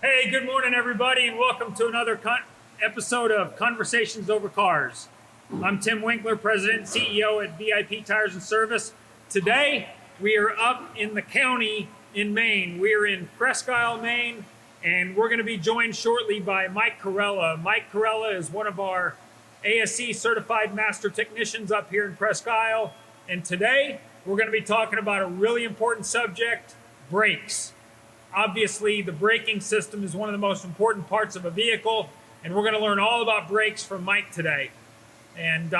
Hey, good morning, everybody, and welcome to another episode of Conversations Over Cars. I'm Tim Winkler, President and CEO at VIP Tires and Service. Today, we are up in the county in Maine. We're in Presque Isle, Maine, and we're going to be joined shortly by Mike Corella. Mike Corella is one of our ASE certified master technicians up here in Presque Isle, and today we're going to be talking about a really important subject, brakes. Obviously, the braking system is one of the most important parts of a vehicle, and we're going to learn all about brakes from Mike today. And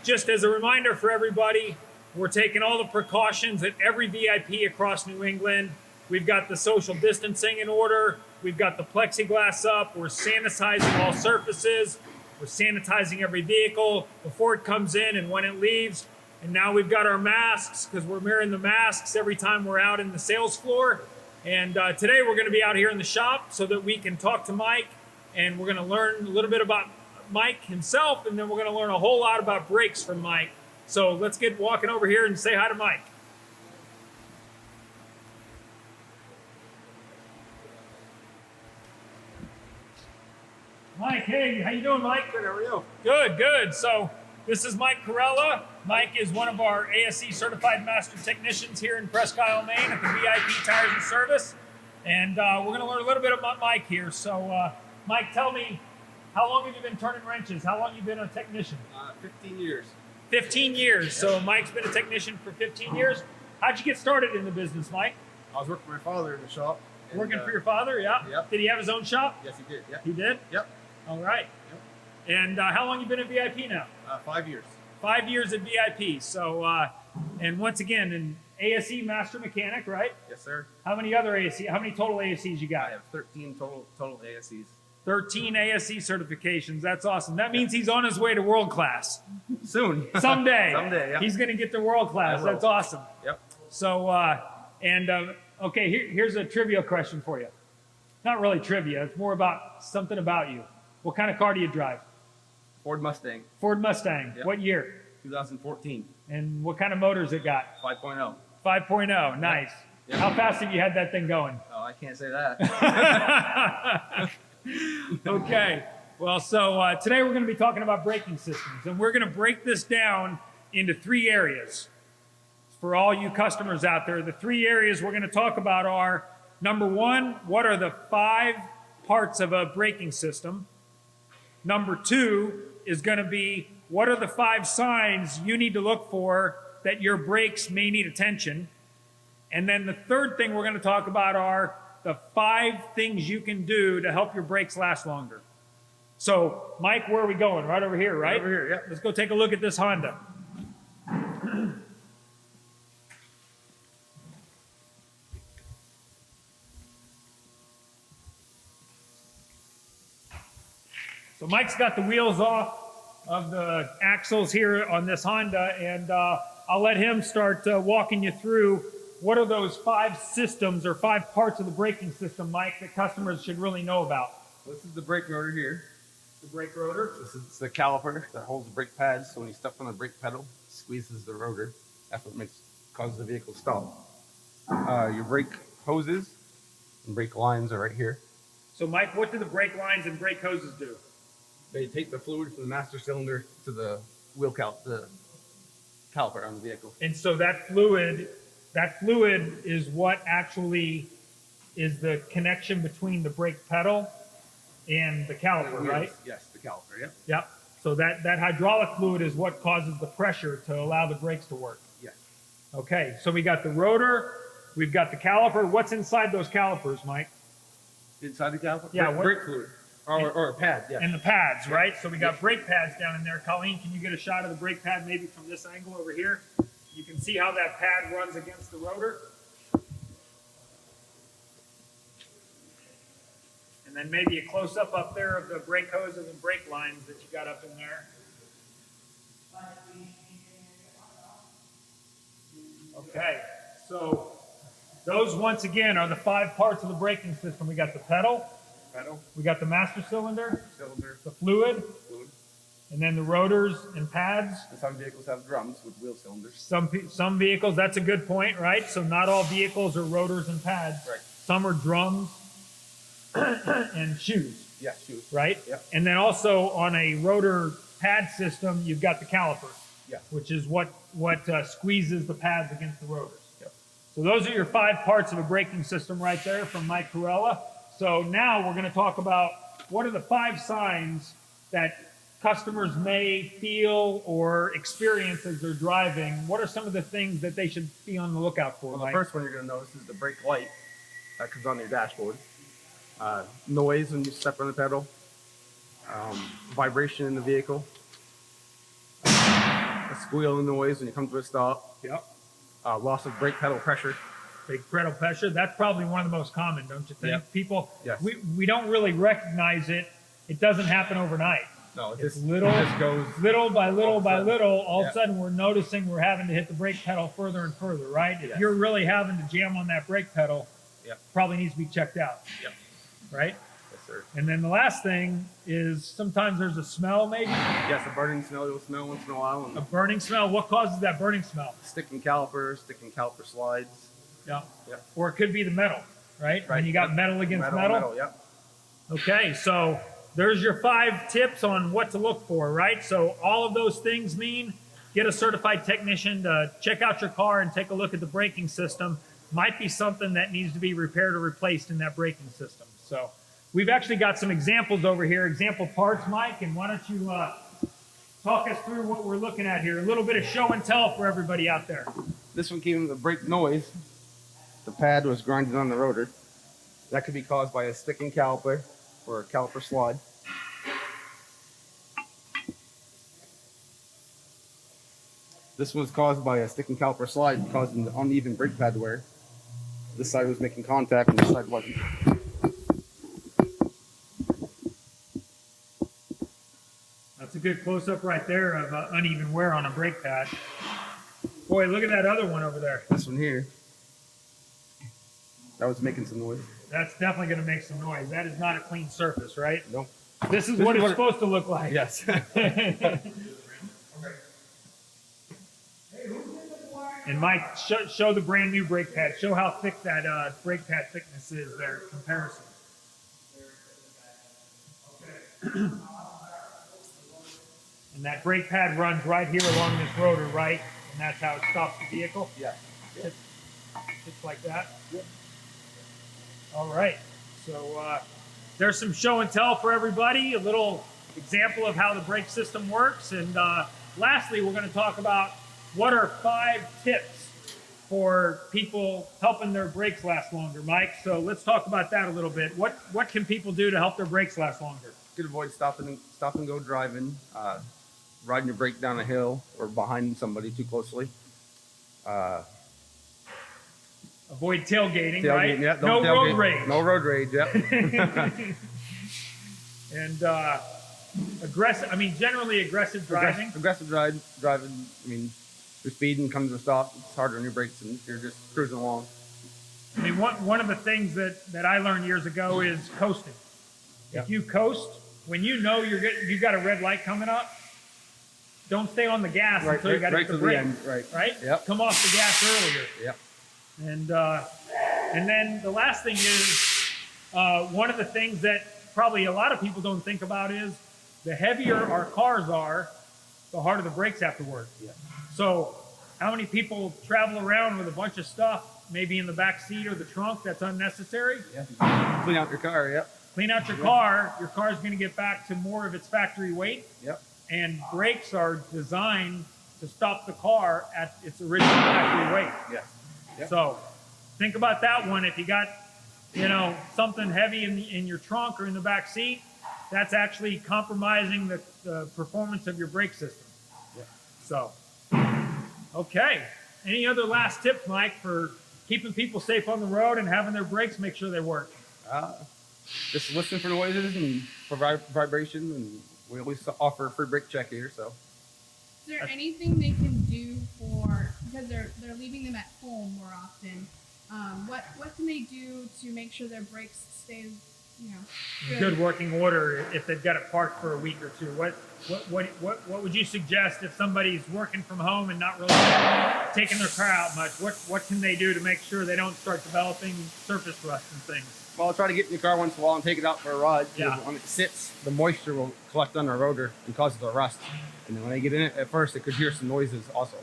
just as a reminder for everybody, we're taking all the precautions at every VIP across New England. We've got the social distancing in order. We've got the plexiglass up. We're sanitizing all surfaces. We're sanitizing every vehicle before it comes in and when it leaves. And now we've got our masks because we're wearing the masks every time we're out in the sales floor. And today we're going to be out here in the shop so that we can talk to Mike, and we're going to learn a little bit about Mike himself, and then we're going to learn a whole lot about brakes from Mike. So let's get walking over here and say hi to Mike. Mike, hey, how you doing, Mike? Good, how are you? Good, good. So this is Mike Corella. Mike is one of our ASE certified master technicians here in Presque Isle, Maine at the VIP Tires and Service. And we're going to learn a little bit about Mike here. So Mike, tell me, how long have you been turning wrenches? How long have you been a technician? 15 years. 15 years. So Mike's been a technician for 15 years. How'd you get started in the business, Mike? I was working for my father in the shop. And, Working for your father, yeah? Yep. Did he have his own shop? Yes, he did. Yep. He did? Yep. All right. Yep. And how long you been at VIP now? 5 years. 5 years at VIP. So, and once again, an ASE master mechanic, right? Yes, sir. How many other ASE? How many total ASEs you I got? have 13 total ASEs. 13 ASE certifications. That's awesome. That means he's on his way to world class. Soon. Someday. Someday, yeah. He's going to get to world class. I will. That's awesome. Yep. So, okay, here's a trivia question for you. Not really trivia. It's more about something about you. What kind of car do you drive? Ford Mustang. Ford Mustang. Yep. What year? 2014. And what kind of motors it got? 5.0. 5.0. Nice. Yep. How fast have you had that thing going? Oh, I can't say that. Okay. Well, so today we're going to be talking about braking systems, and we're going to break this down into 3 areas. For all you customers out there, the 3 areas we're going to talk about are, number 1, what are the 5 parts of a braking system? Number 2 is going to be, what are the 5 signs you need to look for that your brakes may need attention? And then the third thing we're going to talk about are the 5 things you can do to help your brakes last longer. So, Mike, where are we going? Right over here, right? Over here, yeah. Let's go take a look at this Honda. So Mike's got the wheels off of the axles here on this Honda, and I'll let him start walking you through what are those 5 systems or 5 parts of the braking system, Mike, that customers should really know about. This is the brake rotor here. The brake rotor. This is the caliper that holds the brake pads. So when you step on the brake pedal, it squeezes the rotor. That's what causes the vehicle to stop. Your brake hoses and brake lines are right here. So Mike, what do the brake lines and brake hoses do? They take the fluid from the master cylinder to the the caliper on the vehicle. And so that fluid is what actually is the connection between the brake pedal and the caliper, right? Yes, the caliper, yep. Yep. So that hydraulic fluid is what causes the pressure to allow the brakes to work. Yes. Okay, so we got the rotor, we've got the caliper. What's inside those calipers, Mike? Inside the caliper? Yeah, Brake fluid. Or a pad, yeah. And the pads, right? So we got brake pads down in there. Colleen, can you get a shot of the brake pad maybe from this angle over here? You can see how that pad runs against the rotor. And then maybe a close-up up there of the brake hoses and brake lines that you got up in there. Okay, so those once again are the 5 parts of the braking system. We got the pedal, we got the master cylinder, the fluid, and then the rotors and pads. And some vehicles have drums with wheel cylinders. Some vehicles, that's a good point, right? So not all vehicles are rotors and pads. Right. Some are drums. and shoes, Yeah, shoot. right? Yep. And then also on a rotor pad system, you've got the caliper, Yeah. which is what squeezes the pads against the rotors. Yep. So those are your 5 parts of a braking system right there from Mike Corella. So now we're going to talk about what are the 5 signs that customers may feel or experience as they're driving. What are some of the things that they should be on the lookout for, Well, Mike? the first one you're going to notice is the brake light that comes on your dashboard. Noise when you step on the pedal. Vibration in the vehicle. A squeal noise when you come to a stop. Yep. Loss of brake pedal pressure. Big pedal pressure. That's probably one of the most common, don't you think? Yep. People, Yes. we don't really recognize it. It doesn't happen overnight. No, it It's just little, goes little by little by little. All of a Yeah. sudden, we're noticing we're having to hit the brake pedal further and further, right? If Yes. you're really having to jam on that brake pedal, Yep. probably needs to be checked out, Yep. right? Yes, sir. And then the last thing is sometimes there's a smell, maybe Yes, a burning smell you'll smell once in a while. a And burning smell. What causes that burning smell? sticking caliper slides. Yeah. Yep. Or it could be the metal, right? When you got Yep. metal against metal. Yep. Okay, so there's your 5 tips on what to look for, right? So all of those things mean get a certified technician to check out your car and take a look at the braking system. Might be something that needs to be repaired or replaced in that braking system. So we've actually got some examples over here, example parts, Mike, and why don't you talk us through what we're looking at here? A little bit of show and tell for everybody out there. This one came with a brake noise. The pad was grinding on the rotor. That could be caused by a sticking caliper or a caliper slide. This was caused by a sticking caliper slide causing the uneven brake pad wear. This side was making contact and this side wasn't. That's a good close-up right there of uneven wear on a brake pad. Boy, look at that other one over there. This one here, that was making some noise. That's definitely going to make some noise. That is not a clean surface, right? No. This is This what is it's what it- supposed to look like. Yes. And Mike, show the brand new brake pad. Show how thick that brake pad thickness is there in comparison. And that brake pad runs right here along this rotor, right? And that's how it stops the vehicle. Yeah. Just like that. Yep. All right. So there's some show and tell for everybody, a little example of how the brake system works. And lastly, we're going to talk about what are 5 tips for people helping their brakes last longer, Mike. So let's talk about that a little bit. What can people do to help their brakes last longer? You could avoid stop and go driving, riding your brake down a hill or behind somebody too closely. Avoid tailgating, right? Yeah, No don't road tailgate. rage. No road rage, yep. And aggressive, I mean, generally aggressive driving. Aggressive driving, I mean, you're speeding, comes to a stop, it's harder on your brakes and you're just cruising along. I mean, one of the things that I learned years ago is coasting. Yeah. If you coast, when you know you've got a red light coming up, don't stay on the gas until you got to hit the to brake. end, right. Right? Yep. Come off the gas earlier. Yep. And then the last thing is one of the things that probably a lot of people don't think about is the heavier our cars are, the harder the brakes have to work. Yeah. So how many people travel around with a bunch of stuff, maybe in the back seat or the trunk, that's unnecessary? Yeah. Clean out your car, yep. Clean out your car's going to get back to more of its factory weight. Yep. And brakes are designed to stop the car at its original factory weight. Yeah. Yep. So think about that one. If you got, something heavy in your trunk or in the back seat, that's actually compromising the performance of your brake system. Yeah. So, okay. Any other last tips, Mike, for keeping people safe on the road and having their brakes make sure they work? Just listen for noises and for vibration, and we always offer a free brake check here, so. Is there anything they can do because they're leaving them at home more often? What can they do to make sure their brakes stay, Good working order if they've got it parked for a week or two. What would you suggest if somebody's working from home and not really taking their car out much? What can they do to make sure they don't start developing surface rust and things? Well, I'll try to get in the car once in a while and take it out for a ride. Yeah. When it sits, the moisture will collect on the rotor and cause it to rust. And then when they get in it, at first, it could hear some noises also.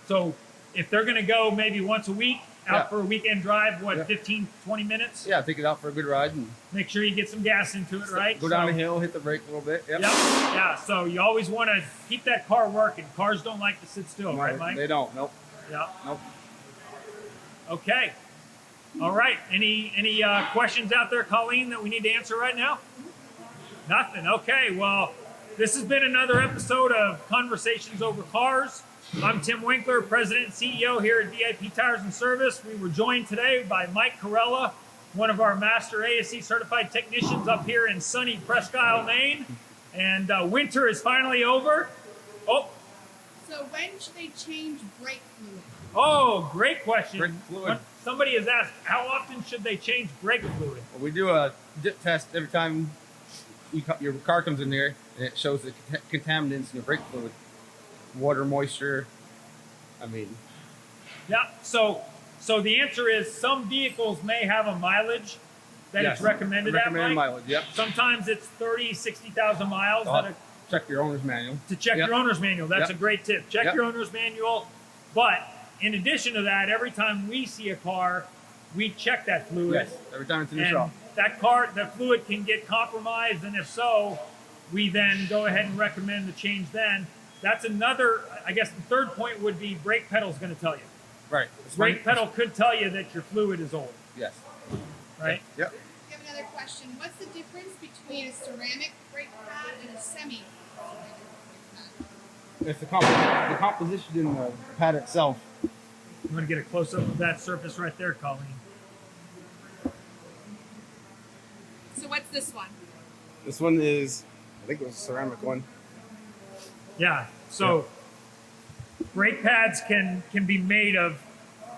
So if they're going to go maybe once a week out Yeah. for a weekend drive, what, Yeah. 15, 20 minutes? Yeah, take it out for a good ride and Make sure you get some gas into it, right? go down the hill, hit the brake a little bit. Yep. Yep. Yeah. So you always want to keep that car working. Cars don't like to sit still, right, Mike? They don't. Nope. Yeah. Nope. Okay. All right. Any questions out there, Colleen, that we need to answer right now? Nothing. Okay. Well, this has been another episode of Conversations Over Cars. I'm Tim Winkler, President and CEO here at VIP Tires and Service. We were joined today by Mike Corella, one of our master ASE certified technicians up here in sunny Presque Isle, Maine. And winter is finally over. Oh, So when should they change brake fluid? oh, great question. Brake fluid. Somebody has asked, how often should they change brake fluid? Well, we do a dip test every time your car comes in there, and it shows the contaminants in your brake fluid, water, moisture. I mean, Yeah. So the answer is some vehicles may have a mileage that yes, it's recommended at, recommended Mike. mileage. Yep. Sometimes it's 30, 60,000 miles Check your owner's manual. to check Yep. your owner's manual. That's Yep. a great tip. Check Yep. your owner's manual. But in addition to that, every time we see a car, we check that fluid. Yes. Every time it's in the And shop. the fluid can get compromised, and if so, we then go ahead and recommend the change then. That's another, I guess the third point would be brake pedal's going to tell you. Right. Brake pedal could tell you that your fluid is old, Yes. right? Yep. We have another question. What's the difference between a ceramic brake pad and a semi-ceramic brake pad? It's the composition in the pad itself. I'm going to get a close-up of that surface right there, Colleen. So what's this one? This one is, I think it was a ceramic one. Yeah, so brake pads can be made of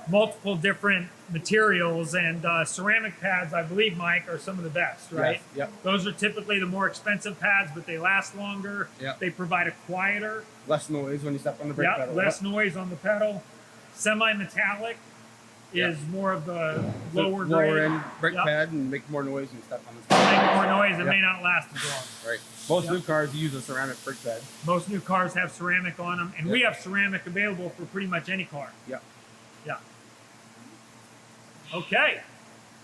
multiple different materials, and ceramic pads, I believe, Mike, are some of the best, right? Yes. Yep. Those are typically the more expensive pads, but they last longer. Yep. They provide a quieter, Less noise when you step on the brake pedal. less noise on the pedal. Semi-metallic is more of the lower grade. end brake Yep. pad and make more noise when you step on the Make more noise. It Yep. may not last as long. Right. Most Yep. new cars use a ceramic brake pad. Most new cars have ceramic on them, and we Yep. have ceramic available for pretty much any car. Yep. Yeah. Okay.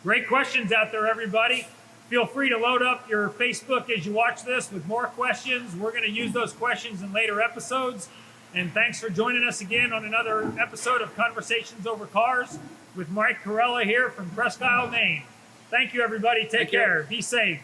Great questions out there, everybody. Feel free to load up your Facebook as you watch this with more questions. We're going to use those questions in later episodes. And thanks for joining us again on another episode of Conversations Over Cars with Mike Corella here from Presque Isle, Maine. Thank you, everybody. Take Thank you. care. Be safe.